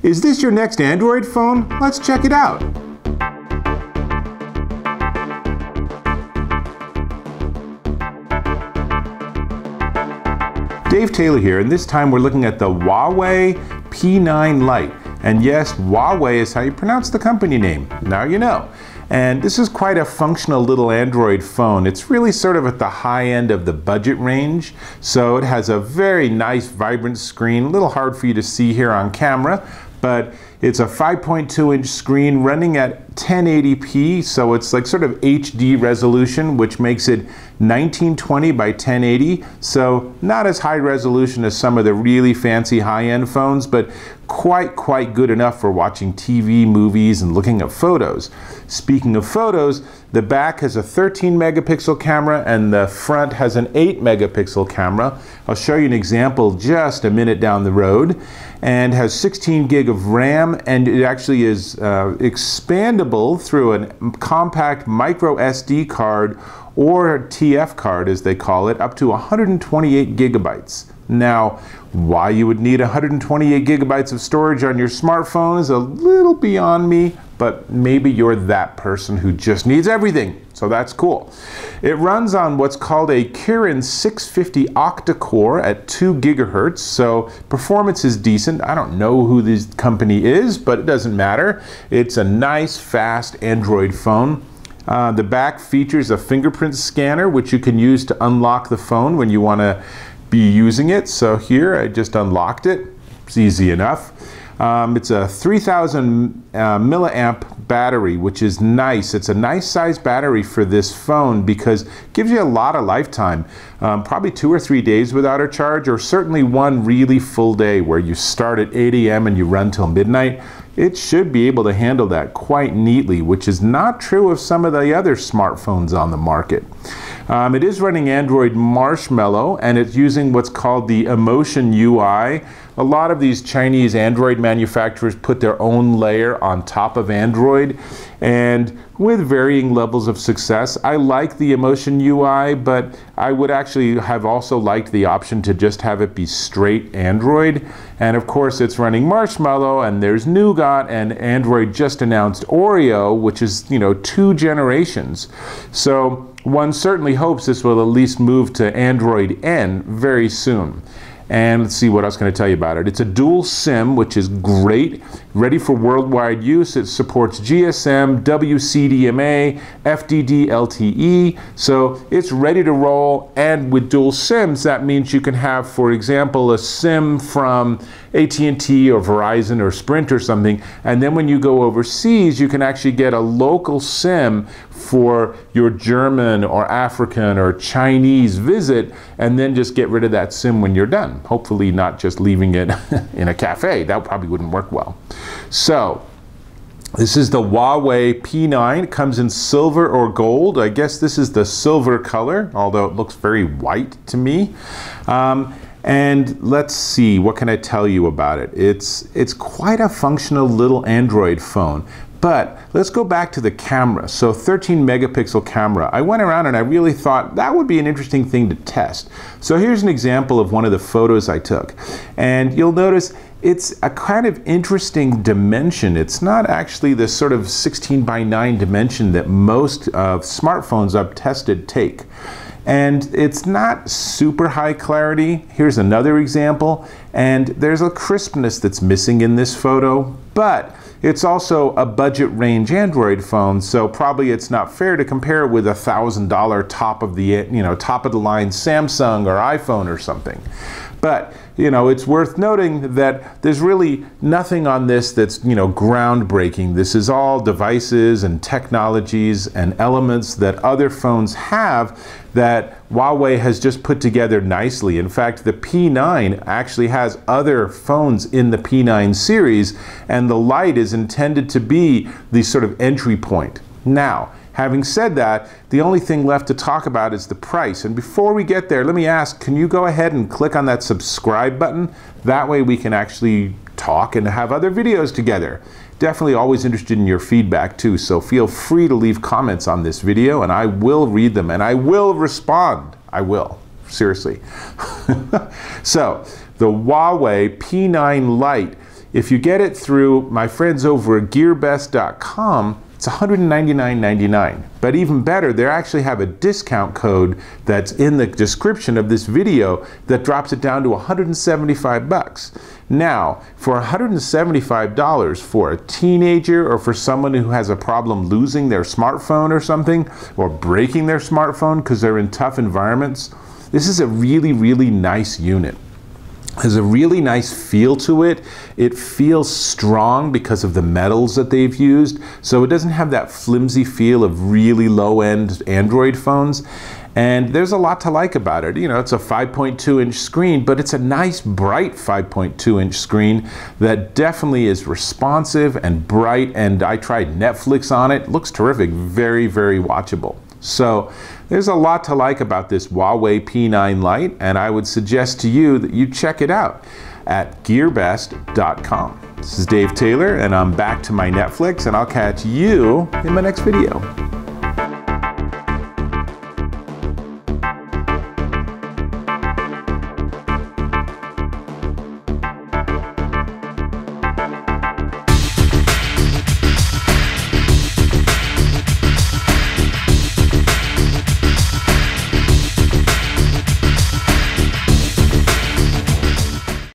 Is this your next Android phone? Let's check it out. Dave Taylor here, and this time we're looking at the Huawei P9 Lite. And yes, Huawei is how you pronounce the company name. Now you know. And this is quite a functional little Android phone. It's really sort of at the high end of the budget range. So it has a very nice, vibrant screen. A little hard for you to see here on camera, but it's a 5.2-inch screen running at 1080p, so it's like sort of HD resolution, which makes it 1920 by 1080, so not as high resolution as some of the really fancy high-end phones, but quite good enough for watching TV, movies, and looking at photos. Speaking of photos, the back has a 13 megapixel camera and the front has an 8 megapixel camera. I'll show you an example just a minute down the road, and has 16 gig of RAM, and it actually is expandable through a compact micro SD card or TF card as they call it, up to 128 gigabytes. Now, why you would need 128 gigabytes of storage on your smartphone is a little beyond me, but maybe you're that person who just needs everything, so that's cool. It runs on what's called a Kirin 650 octa-core at 2 gigahertz, so performance is decent. I don't know who this company is, but it doesn't matter. It's a nice, fast Android phone. The back features a fingerprint scanner, which you can use to unlock the phone when you want to be using it. So here I just unlocked it. It's easy enough. It's a 3000 milliamp battery, which is nice. It's a nice size battery for this phone because it gives you a lot of lifetime. Probably 2 or 3 days without a charge, or certainly one really full day where you start at 8 a.m. and you run till midnight. It should be able to handle that quite neatly, which is not true of some of the other smartphones on the market. It is running Android Marshmallow, and it's using what's called the Emotion UI. A lot of these Chinese Android manufacturers put their own layer on top of Android, and with varying levels of success. I like the Emotion UI, but I would actually have also liked the option to just have it be straight Android. And of course it's running Marshmallow, and there's Nougat, and Android just announced Oreo, which is, 2 generations. So one certainly hopes this will at least move to Android N very soon. And let's see what else can I tell you about it. It's a dual SIM, which is great. Ready for worldwide use. It supports GSM, WCDMA, FDD LTE. So it's ready to roll. And with dual SIMs, that means you can have, for example, a SIM from AT&T or Verizon or Sprint or something. And then when you go overseas, you can actually get a local SIM for your German or African or Chinese visit, and then just get rid of that SIM when you're done. Hopefully not just leaving it in a cafe. That probably wouldn't work well. So this is the Huawei P9. It comes in silver or gold. I guess this is the silver color, although it looks very white to me. And let's see, what can I tell you about it? It's quite a functional little Android phone. But let's go back to the camera. So 13 megapixel camera. I went around and I really thought that would be an interesting thing to test. So here's an example of one of the photos I took. And you'll notice it's a kind of interesting dimension. It's not actually the sort of 16 by 9 dimension that most smartphones I've tested take. And it's not super high clarity. Here's another example. And there's a crispness that's missing in this photo, but it's also a budget range Android phone, so probably it's not fair to compare it with a $1,000 top of the line Samsung or iPhone or something. But it's worth noting that there's really nothing on this that's groundbreaking. This is all devices and technologies and elements that other phones have that Huawei has just put together nicely. In fact, the P9 actually has other phones in the P9 series, and the Lite is intended to be the sort of entry point. Now, having said that, the only thing left to talk about is the price. And before we get there, let me ask, can you go ahead and click on that subscribe button? That way we can actually talk and have other videos together. Definitely always interested in your feedback too, so feel free to leave comments on this video and I will read them and I will respond. I will, seriously. So, the Huawei P9 Lite if you get it through my friends over at gearbest.com, it's $199.99. But even better, they actually have a discount code that's in the description of this video that drops it down to $175. Now, for $175 for a teenager or for someone who has a problem losing their smartphone or something, or breaking their smartphone because they're in tough environments, this is a really, really nice unit. Has a really nice feel to it. It feels strong because of the metals that they've used, so it doesn't have that flimsy feel of really low-end Android phones. And there's a lot to like about it. You know, it's a 5.2-inch screen, but it's a nice bright 5.2-inch screen that definitely is responsive and bright, and I tried Netflix on it. Looks terrific, very, very watchable. So there's a lot to like about this Huawei P9 Lite, and I would suggest to you that you check it out at gearbest.com. This is Dave Taylor, and I'm back to my Netflix, and I'll catch you in my next video.